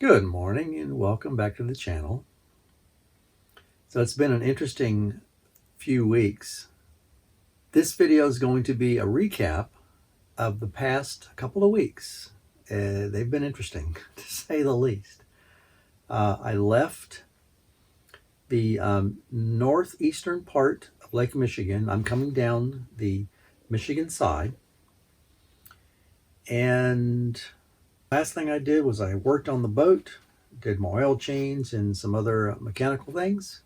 Good morning and welcome back to the channel. So it's been an interesting few weeks. This video is going to be a recap of the past couple of weeks. They've been interesting to say the least. I left the northeastern part of Lake Michigan. I'm coming down the Michigan side, and last thing I did was I worked on the boat, did my oil change and some other mechanical things,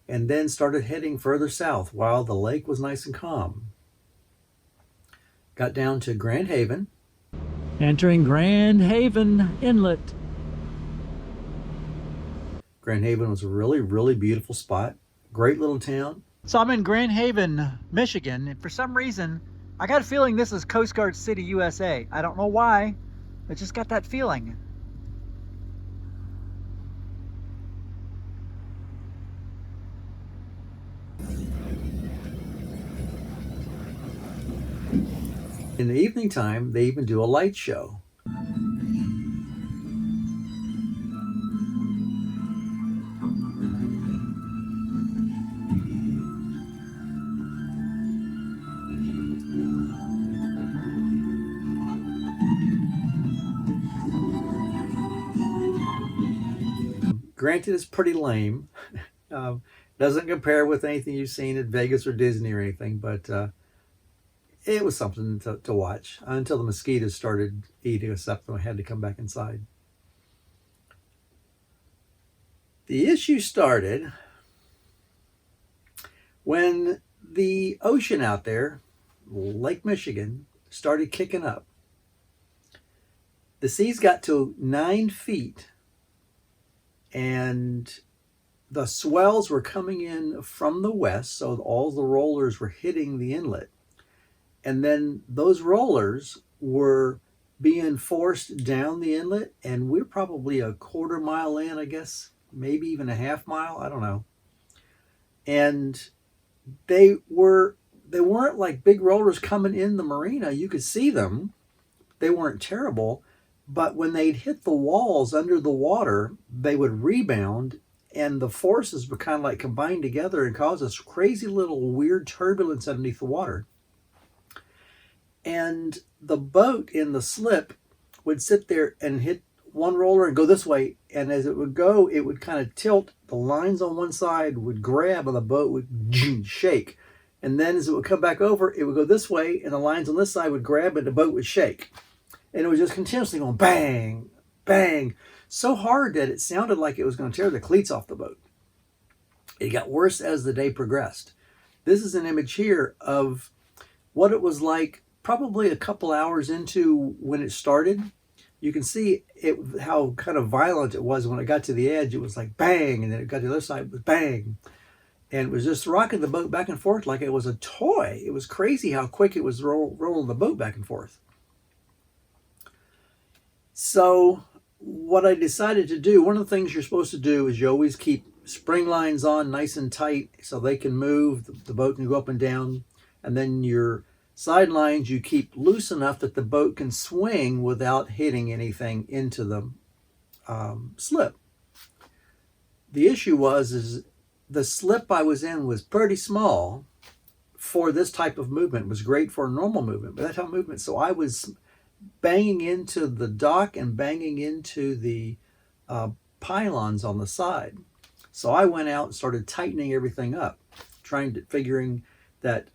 and then started heading further south while the lake was nice and calm. Got down to Grand Haven. Entering Grand Haven Inlet. Grand Haven was a really beautiful spot. Great little town. So I'm in Grand Haven, Michigan, and for some reason, I got a feeling this is Coast Guard City, USA. I don't know why, I just got that feeling. In the evening time, they even do a light show. Granted, it's pretty lame. Doesn't compare with anything you've seen at Vegas or Disney or anything, but it was something to watch until the mosquitoes started eating us up and I had to come back inside. The issue started when the ocean out there, Lake Michigan, started kicking up. The seas got to 9 feet and the swells were coming in from the west, so all the rollers were hitting the inlet. And then those rollers were being forced down the inlet, and we're probably a quarter mile in, I guess, maybe even a half mile, I don't know. And they weren't like big rollers coming in the marina. You could see them. They weren't terrible, but when they'd hit the walls under the water, they would rebound, and the forces would kind of like combine together and cause this crazy little weird turbulence underneath the water. And the boat in the slip would sit there and hit one roller and go this way, and as it would go, it would kind of tilt. The lines on one side would grab and the boat would shake, and then as it would come back over, it would go this way and the lines on this side would grab and the boat would shake. And it was just continuously going bang, bang, so hard that it sounded like it was going to tear the cleats off the boat. It got worse as the day progressed. This is an image here of what it was like probably a couple hours into when it started. You can see it, how kind of violent it was. When it got to the edge, it was like bang, and then it got to the other side, it was bang. And it was just rocking the boat back and forth like it was a toy. It was crazy how quick it was rolling the boat back and forth. So what I decided to do, one of the things you're supposed to do is you always keep spring lines on nice and tight so they can move, the boat can go up and down, and then your sidelines you keep loose enough that the boat can swing without hitting anything into the slip. The issue is the slip I was in was pretty small for this type of movement. It was great for a normal movement, but that type of movement. So I was banging into the dock and banging into the pylons on the side. So I went out and started tightening everything up, figuring that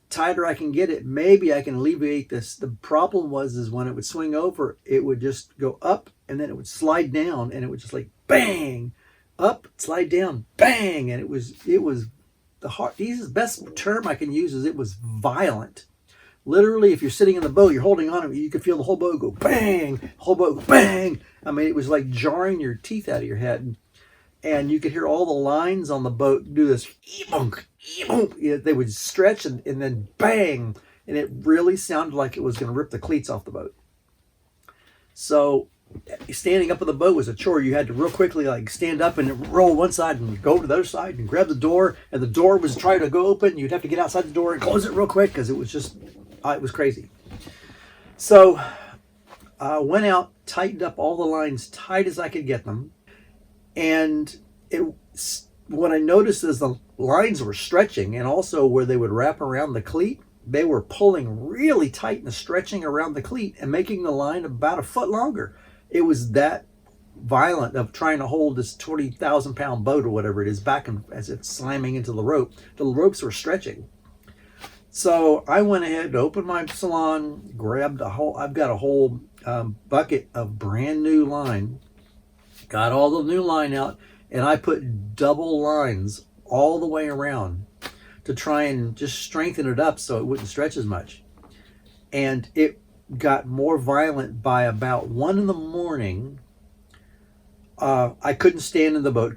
tighter I can get it, maybe I can alleviate this. The problem is when it would swing over, it would just go up and then it would slide down, and it would just like bang, up, slide down, bang, and it was the hard. This is the best term I can use is it was violent. Literally, if you're sitting in the boat, you're holding on to it, you could feel the whole boat go bang, whole boat go bang. I mean, it was like jarring your teeth out of your head. And you could hear all the lines on the boat do this. They would stretch and then bang. And it really sounded like it was going to rip the cleats off the boat. So standing up in the boat was a chore. You had to real quickly like stand up and roll one side and go to the other side and grab the door. And the door was trying to go open. You'd have to get outside the door and close it real quick because it was just, it was crazy. So Went out, tightened up all the lines tight as I could get them, and what I noticed is the lines were stretching, and also where they would wrap around the cleat, they were pulling really tight and stretching around the cleat and making the line about a foot longer. It was that violent of trying to hold this 20,000-pound boat or whatever it is back and as it's slamming into the rope. The ropes were stretching. So I went ahead, opened my salon, grabbed I've got a whole bucket of brand new line, got all the new line out, and I put double lines all the way around to try and just strengthen it up so it wouldn't stretch as much. And it got more violent by about 1 a.m. I couldn't stand in the boat.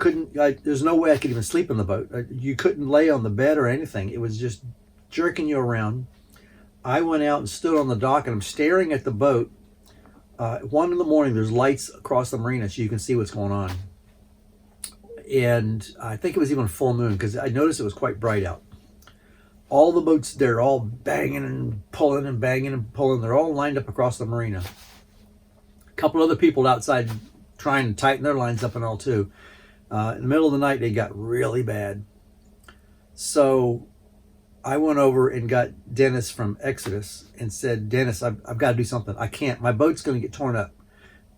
There's no way I could even sleep in the boat. You couldn't lay on the bed or anything. It was just jerking you around. I went out and stood on the dock, and I'm staring at the boat. 1 a.m, there's lights across the marina so you can see what's going on. And I think it was even full moon because I noticed it was quite bright out. All the boats, they're all banging and pulling and banging and pulling. They're all lined up across the marina. A couple other people outside trying to tighten their lines up and all too. In the middle of the night, they got really bad. So I went over and got Dennis from Exodus and said, Dennis, I've got to do something. I can't. My boat's going to get torn up.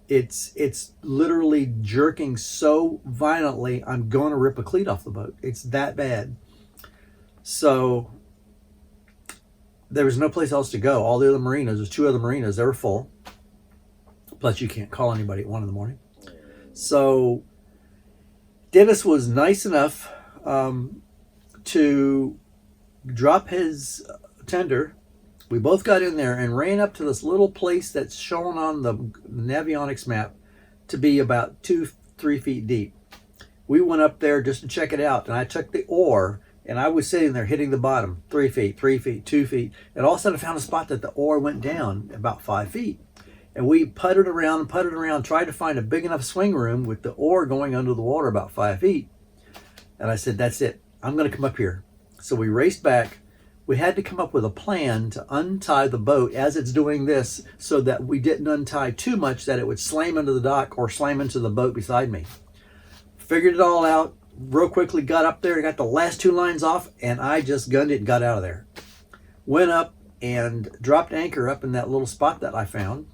It's literally jerking so violently, I'm going to rip a cleat off the boat. It's that bad. So there was no place else to go. All the other marinas, there's 2 other marinas, they were full. Plus you can't call anybody at 1 a.m. So Dennis was nice enough to drop his tender. We both got in there and ran up to this little place that's shown on the Navionics map to be about 2-3 feet deep. We went up there just to check it out, and I took the oar, and I was sitting there hitting the bottom, 3 feet, 3 feet, 2 feet, and all of a sudden I found a spot that the oar went down about 5 feet. And we puttered around, tried to find a big enough swing room with the oar going under the water about 5 feet. And I said, that's it. I'm going to come up here. So we raced back. We had to come up with a plan to untie the boat as it's doing this so that we didn't untie too much that it would slam into the dock or slam into the boat beside me. Figured it all out real quickly, got up there, got the last 2 lines off, and I just gunned it and got out of there. Went up and dropped anchor up in that little spot that I found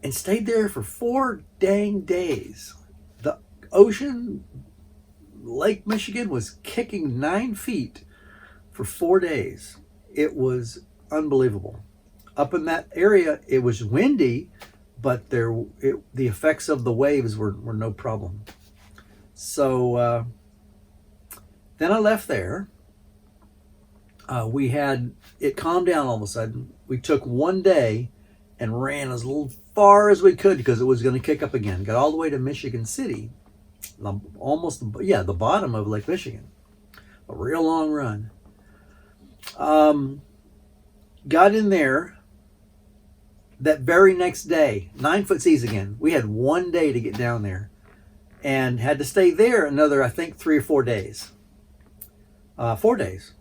and stayed there for 4 dang days. The ocean, Lake Michigan, was kicking 9 feet for 4 days. It was unbelievable. Up in that area, it was windy, but the effects of the waves were no problem. So then I left there. It calmed down all of a sudden. We took 1 day and ran as far as we could because it was going to kick up again. Got all the way to Michigan City. The bottom of Lake Michigan. A real long run. Got in there that very next day, 9-foot seas again. We had 1 day to get down there and had to stay there another, I think, 3 or 4 days. 4 days.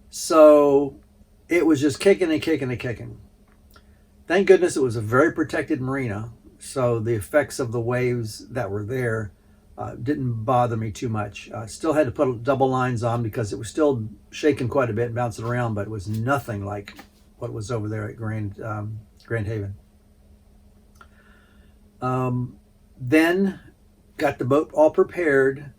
So it was just kicking and kicking and kicking. Thank goodness it was a very protected marina. So the effects of the waves that were there didn't bother me too much. Still had to put double lines on because it was still shaking quite a bit and bouncing around, but it was nothing like what was over there at Grand Haven. Then got the boat all prepared.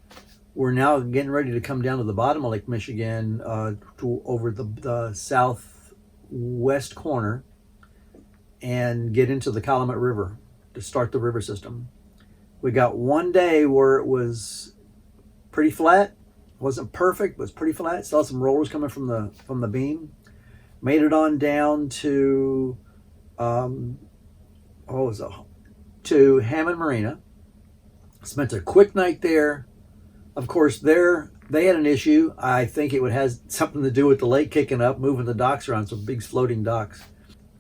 We're now getting ready to come down to the bottom of Lake Michigan over the southwest corner and get into the Calumet River to start the river system. We got 1 day where it was pretty flat. It wasn't perfect, but it was pretty flat. Saw some rollers coming from the beam. Made it on down to to Hammond Marina. Spent a quick night there. Of course, they had an issue. I think it has something to do with the lake kicking up, moving the docks around, some big floating docks.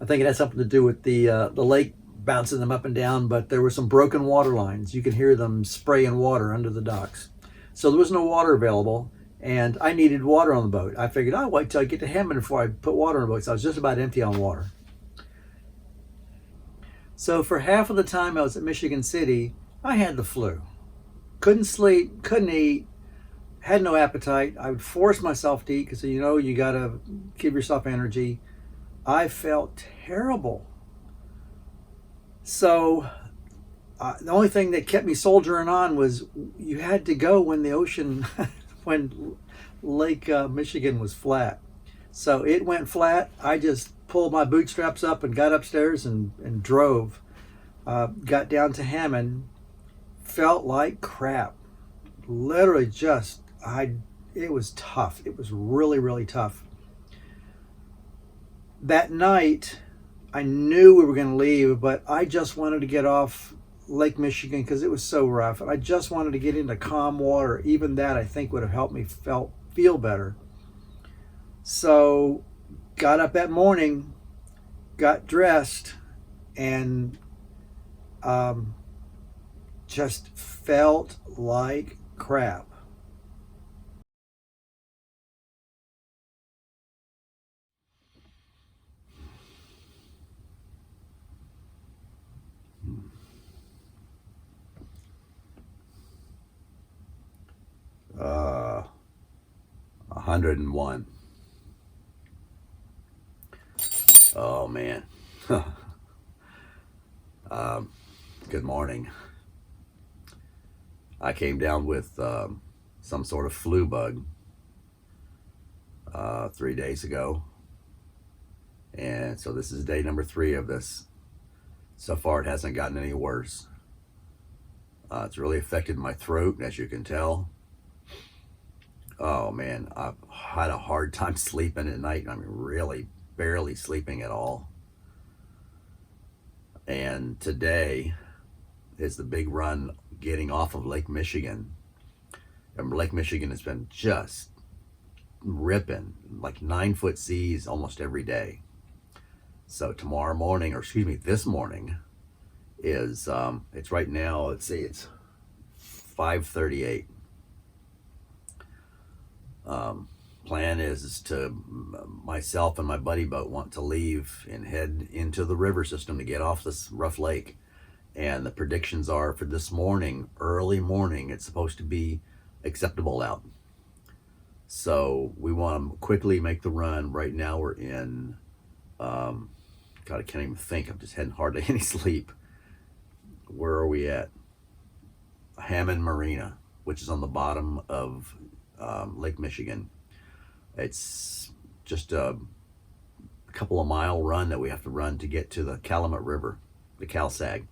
I think it has something to do with the lake bouncing them up and down, but there were some broken water lines. You can hear them spraying water under the docks. So there was no water available, and I needed water on the boat. I figured, I'll wait till I get to Hammond before I put water on the boat. So I was just about empty on water. So for half of the time I was at Michigan City, I had the flu. Couldn't sleep, couldn't eat, had no appetite. I would force myself to eat because you got to give yourself energy. I felt terrible. So the only thing that kept me soldiering on was you had to go when the ocean, when Lake Michigan was flat. So it went flat. I just pulled my bootstraps up and got upstairs and drove. Got down to Hammond. Felt like crap. Literally it was tough. It was really, really tough. That night, I knew we were going to leave, but I just wanted to get off Lake Michigan because it was so rough. And I just wanted to get into calm water. Even that, I think, would have helped me feel better. So, got up that morning, got dressed, and just felt like crap. Uh, 101. Oh man. Good morning. I came down with some sort of flu bug 3 days ago, and so this is day number 3 of this. So far, it hasn't gotten any worse. It's really affected my throat, as you can tell. Oh man, I've had a hard time sleeping at night. I mean, really barely sleeping at all. And today is the big run getting off of Lake Michigan. And Lake Michigan has been just ripping, like 9-foot seas almost every day. So tomorrow morning, or excuse me, this morning is, it's right now, let's see, it's 5:38. Plan is to, myself and my buddy boat want to leave and head into the river system to get off this rough lake. And the predictions are for this morning, early morning, it's supposed to be acceptable out. So we want to quickly make the run. Right now we're in, God, I can't even think. I'm just having hardly any sleep. Where are we at? Hammond Marina, which is on the bottom of Lake Michigan. It's just a couple of mile run that we have to run to get to the Calumet River, the Cal-Sag.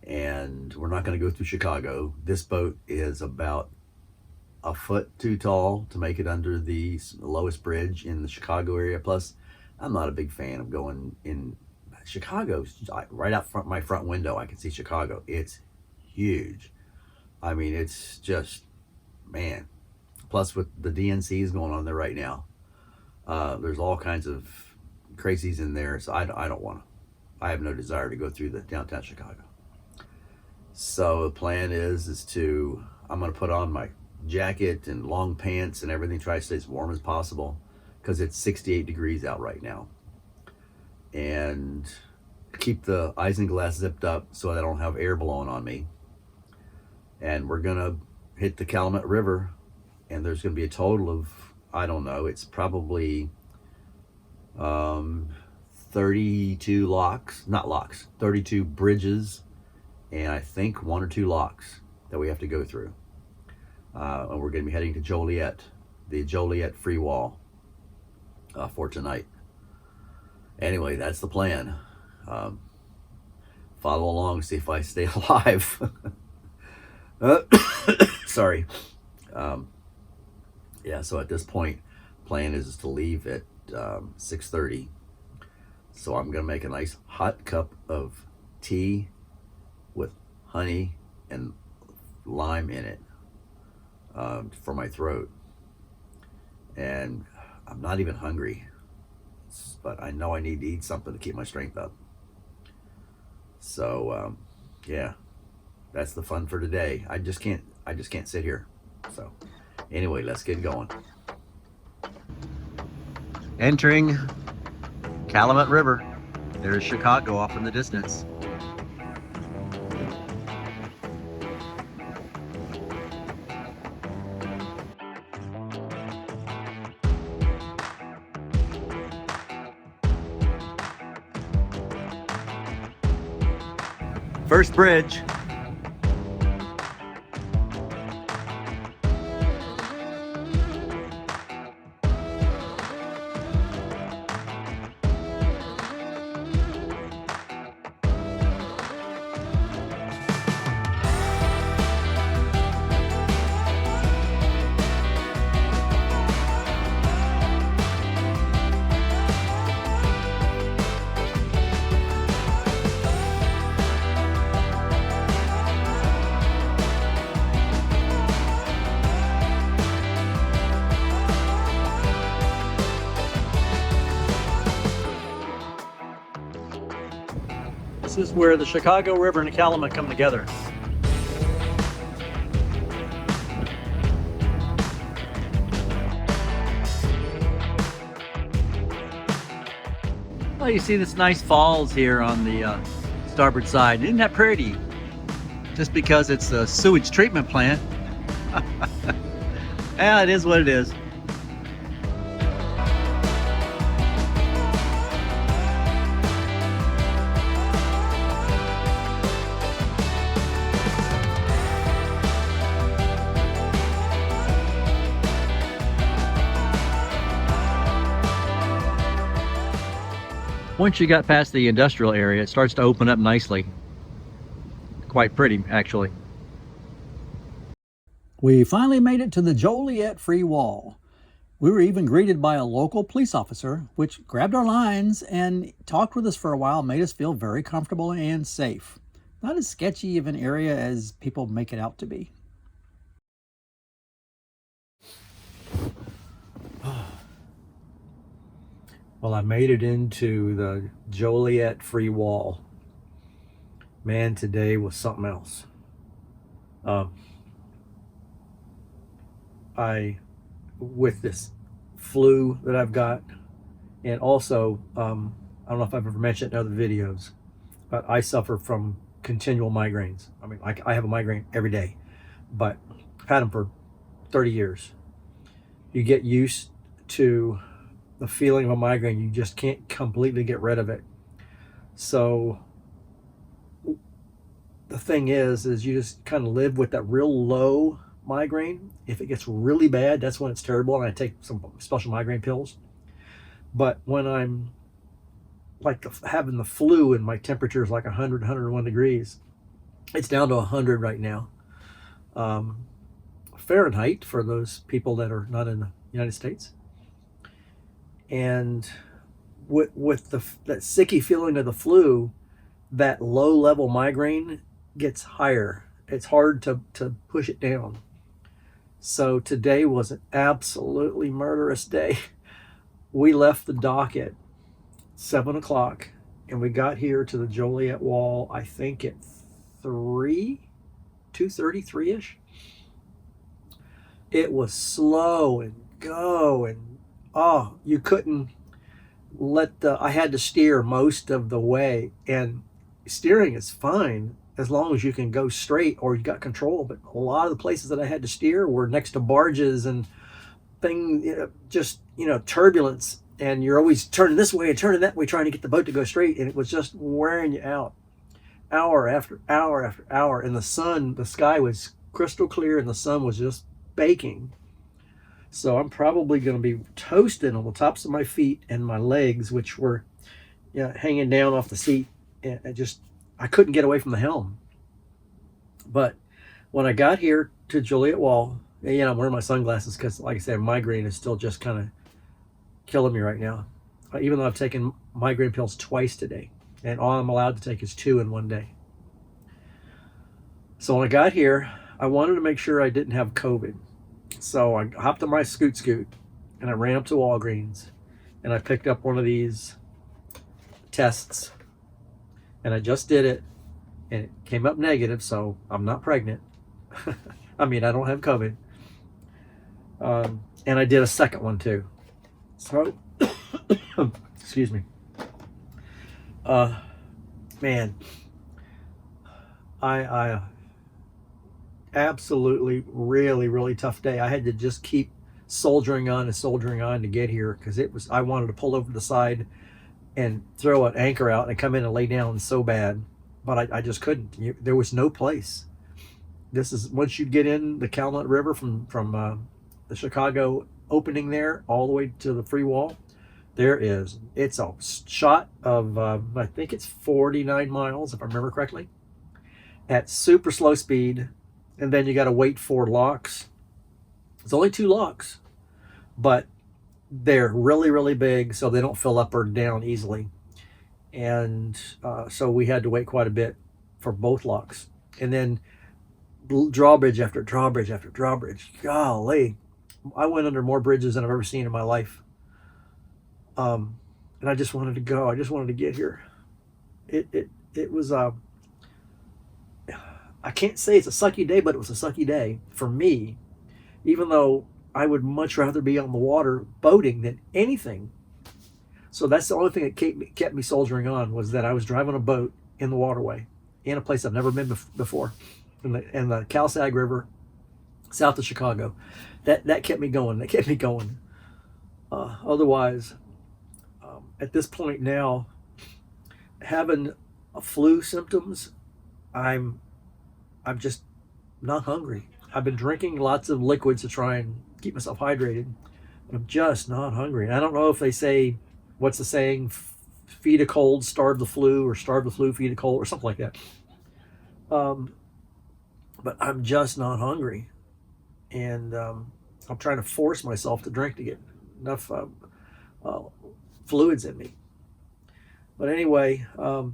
And we're not going to go through Chicago. This boat is about a foot too tall to make it under the lowest bridge in the Chicago area. Plus, I'm not a big fan of going in Chicago. Right out front my front window, I can see Chicago. It's huge. I mean, it's just, man. Plus, with the DNCs going on there right now, there's all kinds of crazies in there. So I don't want to. I have no desire to go through the downtown Chicago. So the plan is I'm going to put on my jacket and long pants and everything, try to stay as warm as possible because it's 68 degrees out right now. And keep the isinglass zipped up so I don't have air blowing on me. And we're going to hit the Calumet River, and there's going to be a total of, I don't know, it's probably 32 locks, not locks, 32 bridges, and I think 1 or 2 locks that we have to go through. And we're going to be heading to Joliet, the Joliet free wall for tonight. Anyway, that's the plan. Follow along, see if I stay alive. Sorry. Yeah, so at this point, plan is to leave at 6:30. So I'm going to make a nice hot cup of tea with honey and lime in it for my throat. And I'm not even hungry, but I know I need to eat something to keep my strength up. So yeah, that's the fun for today. I just can't sit here. So anyway, let's get going. Entering Calumet River. There's Chicago off in the distance. First bridge. This is where the Chicago River and the Calumet come together. Well, you see this nice falls here on the starboard side. Isn't that pretty? Just because it's a sewage treatment plant. Yeah, it is what it is. Once you got past the industrial area, it starts to open up nicely. Quite pretty, actually. We finally made it to the Joliet free wall. We were even greeted by a local police officer, which grabbed our lines and talked with us for a while, made us feel very comfortable and safe. Not as sketchy of an area as people make it out to be. Well, I made it into the Joliet free wall. Man, today was something else. With this flu that I've got, and also, I don't know if I've ever mentioned in other videos, but I suffer from continual migraines. I mean, I have a migraine every day, but I've had them for 30 years. You get used to the feeling of a migraine. You just can't completely get rid of it. So the thing is you just kind of live with that real low migraine. If it gets really bad, that's when it's terrible, and I take some special migraine pills. But when I'm like having the flu and my temperature is like 100, 101 degrees, it's down to 100 right now. Fahrenheit for those people that are not in the United States. And with that sicky feeling of the flu, that low level migraine gets higher. It's hard to push it down. So today was an absolutely murderous day. We left the dock at 7 o'clock and we got here to the Joliet wall, I think at 2:33-ish. It was slow and go, and you couldn't I had to steer most of the way, and steering is fine as long as you can go straight or you got control. But a lot of the places that I had to steer were next to barges and things, turbulence, and you're always turning this way and turning that way trying to get the boat to go straight, and it was just wearing you out hour after hour after hour. And the sky was crystal clear and the sun was just baking. So I'm probably going to be toasted on the tops of my feet and my legs, which were hanging down off the seat. And I couldn't get away from the helm. But when I got here to Joliet Wall, I'm wearing my sunglasses because, like I said, migraine is still just kind of killing me right now. Even though I've taken migraine pills twice today, and all I'm allowed to take is 2 in one day. So when I got here, I wanted to make sure I didn't have COVID. So I hopped on my scoot and I ran up to Walgreens and I picked up one of these tests, and I just did it and it came up negative, so I'm not pregnant. I mean, I don't have COVID. And I did a second one too. So, excuse me. Uh, man, I absolutely really really tough day. I had to just keep soldiering on and soldiering on to get here because it was I wanted to pull over the side and throw an anchor out and come in and lay down so bad, but I just couldn't. There was no place. This is once you get in the Calumet River from the Chicago opening there all the way to the free wall. It's a shot of I think it's 49 miles if I remember correctly at super slow speed, and then you got to wait for locks. It's only two locks, but they're really really big, so they don't fill up or down easily. And so we had to wait quite a bit for both locks, and then drawbridge after drawbridge after drawbridge. Golly, I went under more bridges than I've ever seen in my life. And I just wanted to go. I just wanted to get here. It was I can't say it's a sucky day, but it was a sucky day for me. Even though I would much rather be on the water boating than anything. So that's the only thing that kept me soldiering on, was that I was driving a boat in the waterway in a place I've never been before, in the Cal-Sag River, south of Chicago. That kept me going. That kept me going. Otherwise, at this point now, having flu symptoms, I'm just not hungry. I've been drinking lots of liquids to try and keep myself hydrated, but I'm just not hungry. And I don't know if they say, what's the saying, feed a cold, starve the flu, or starve the flu, feed a cold, or something like that. But I'm just not hungry, and I'm trying to force myself to drink to get enough fluids in me. But anyway, so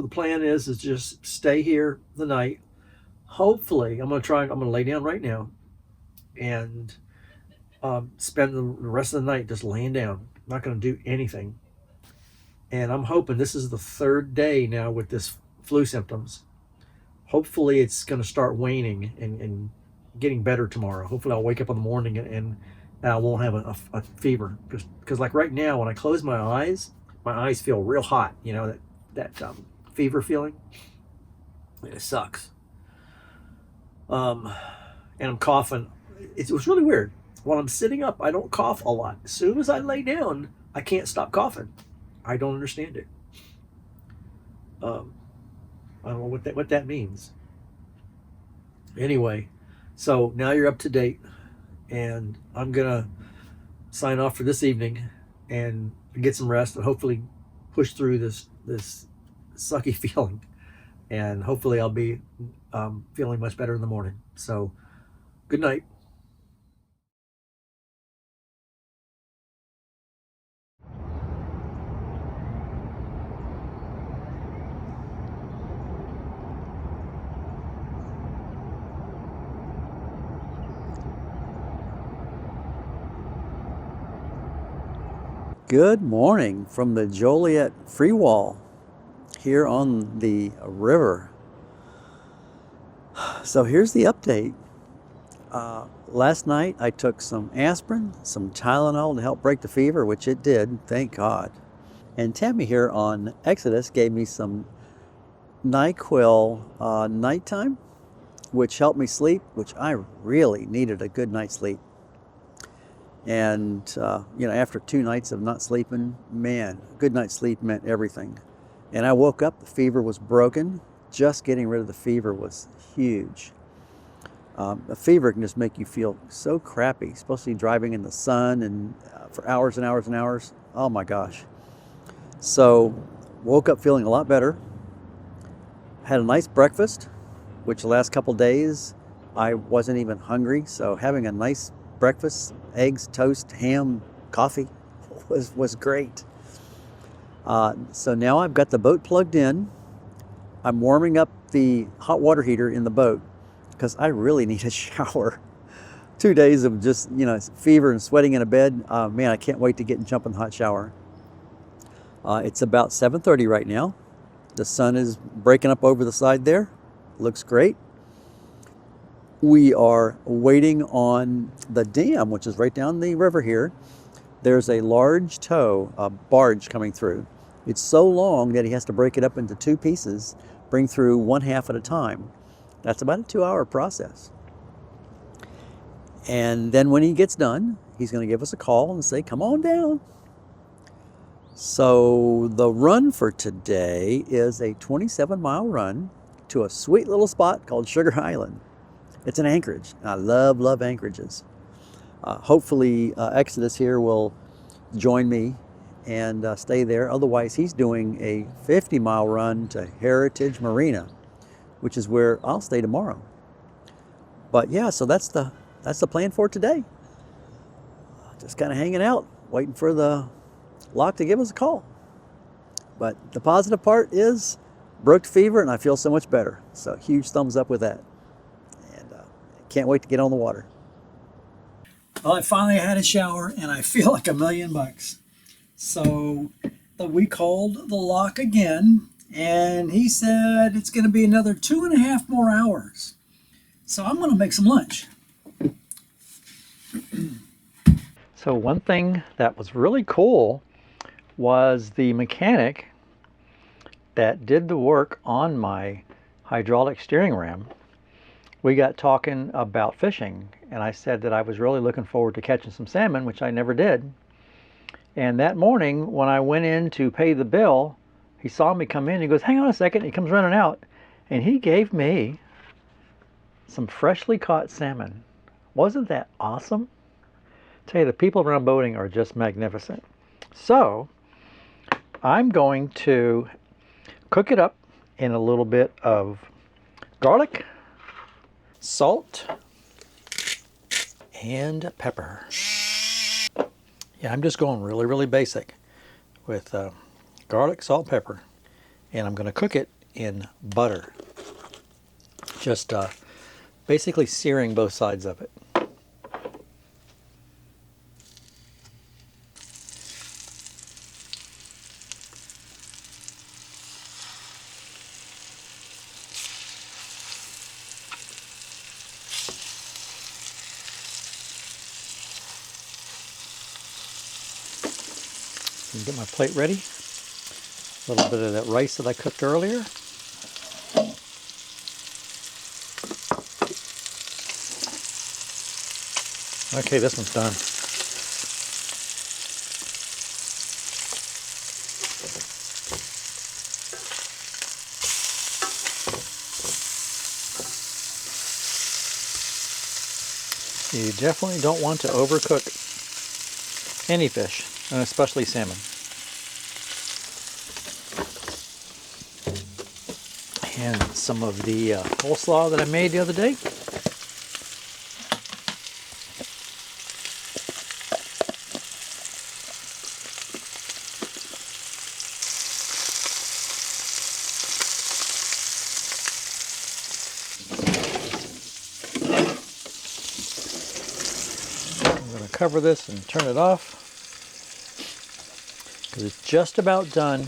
the plan is just stay here the night. Hopefully, I'm going to lay down right now and spend the rest of the night just laying down. I'm not going to do anything. And I'm hoping this is the third day now with this flu symptoms. Hopefully, it's going to start waning and getting better tomorrow. Hopefully, I'll wake up in the morning and I won't have a fever. Because like right now, when I close my eyes feel real hot. You know, that fever feeling. It sucks. And I'm coughing. It was really weird. When I'm sitting up, I don't cough a lot. As soon as I lay down, I can't stop coughing. I don't understand it. I don't know what that means. Anyway, so now you're up to date, and I'm gonna sign off for this evening and get some rest and hopefully push through this sucky feeling, and hopefully I'll be feeling much better in the morning. So, good night. Good morning from the Joliet free wall here on the river. So here's the update. Last night I took some aspirin, some Tylenol to help break the fever, which it did, thank God. And Tammy here on Exodus gave me some NyQuil nighttime, which helped me sleep, which I really needed a good night's sleep. And, after 2 nights of not sleeping, man, a good night's sleep meant everything. And I woke up, the fever was broken. Just getting rid of the fever was huge. A fever can just make you feel so crappy, especially driving in the sun and for hours and hours and hours. Oh my gosh. So, woke up feeling a lot better. Had a nice breakfast, which the last couple days I wasn't even hungry. So having a nice breakfast, eggs, toast, ham, coffee was great. So now I've got the boat plugged in. I'm warming up the hot water heater in the boat because I really need a shower. 2 days of just, fever and sweating in a bed. Man, I can't wait to get and jump in the hot shower. It's about 7:30 right now. The sun is breaking up over the side there. Looks great. We are waiting on the dam, which is right down the river here. There's a large tow, a barge coming through, It's so long that he has to break it up into 2 pieces, bring through 1/2 at a time. That's about a 2-hour process. And then when he gets done, he's going to give us a call and say, come on down. So the run for today is a 27-mile run to a sweet little spot called Sugar Island. It's in Anchorage. I love anchorages. Hopefully Exodus here will join me and stay there. Otherwise, he's doing a 50-mile run to Heritage Marina, which is where I'll stay tomorrow. But yeah, so that's the plan for today. Just kind of hanging out, waiting for the lock to give us a call. But the positive part is broke fever and I feel so much better. So huge thumbs up with that. And can't wait to get on the water. Well, I finally had a shower and I feel like $1,000,000. So we called the lock again and he said it's going to be another 2.5 more hours. So I'm going to make some lunch. So one thing that was really cool was the mechanic that did the work on my hydraulic steering ram. We got talking about fishing and I said that I was really looking forward to catching some salmon, which I never did. And that morning when I went in to pay the bill, he saw me come in. He goes, hang on a second. He comes running out and he gave me some freshly caught salmon. Wasn't that awesome? I tell you, the people around boating are just magnificent. So I'm going to cook it up in a little bit of garlic, salt, and pepper. Yeah, I'm just going really basic with garlic, salt, pepper, and I'm going to cook it in butter. Just basically searing both sides of it. Get my plate ready. A little bit of that rice that I cooked earlier. Okay, this one's done. You definitely don't want to overcook any fish, and especially salmon. And some of the coleslaw that I made the other day. I'm going to cover this and turn it off because it's just about done.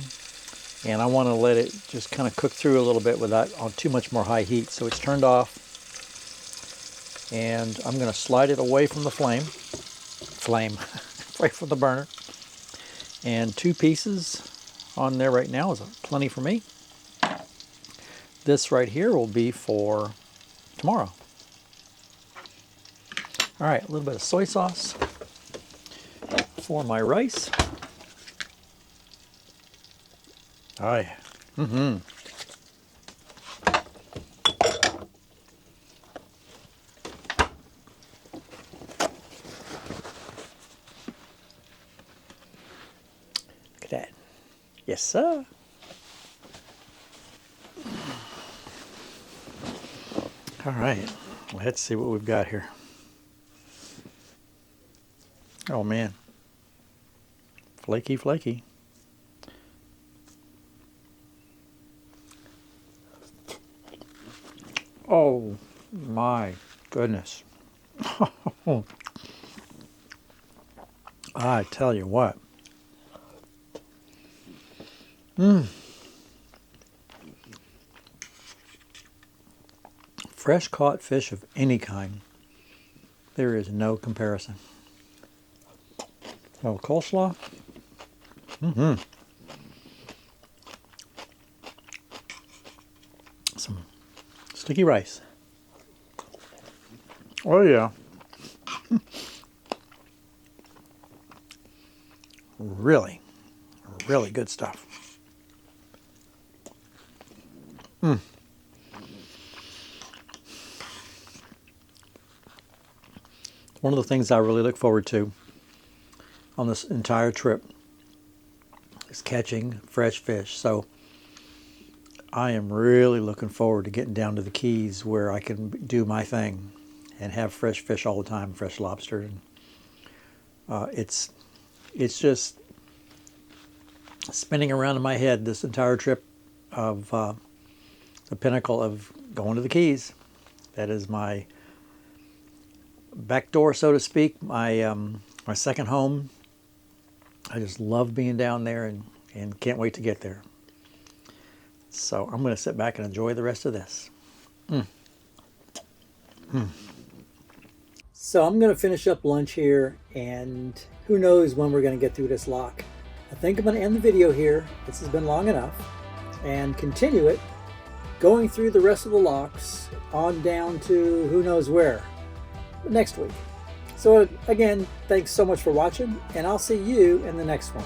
And I want to let it just kind of cook through a little bit without on too much more high heat. So it's turned off. And I'm going to slide it away from the flame, away from the burner. And 2 pieces on there right now is plenty for me. This right here will be for tomorrow. All right, a little bit of soy sauce for my rice. All right. Look at that. Yes, sir. All right. Let's see what we've got here. Oh, man. Flaky. Oh my goodness. I tell you what. Fresh caught fish of any kind. There is no comparison. Oh, coleslaw. Sticky rice. Oh yeah. Really, really good stuff. One of the things I really look forward to on this entire trip is catching fresh fish. So I am really looking forward to getting down to the Keys where I can do my thing and have fresh fish all the time, fresh lobster. And it's just spinning around in my head this entire trip of the pinnacle of going to the Keys. That is my back door, so to speak, my second home. I just love being down there and can't wait to get there. So I'm going to sit back and enjoy the rest of this. So I'm going to finish up lunch here, and who knows when we're going to get through this lock. I think I'm going to end the video here. This has been long enough, and continue it going through the rest of the locks on down to who knows where next week. So again, thanks so much for watching, and I'll see you in the next one.